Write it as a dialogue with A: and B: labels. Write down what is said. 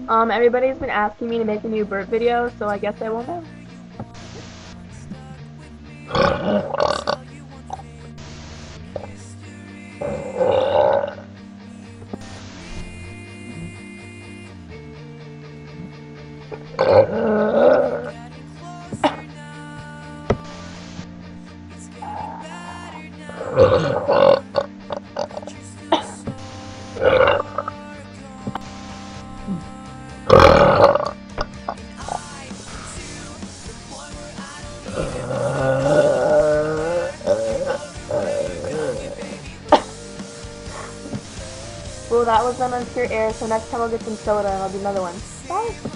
A: Everybody's been asking me to make a new burp video, so I guess I will now. Well, that was done on pure air, so next time I'll get some soda and I'll do another one. Bye!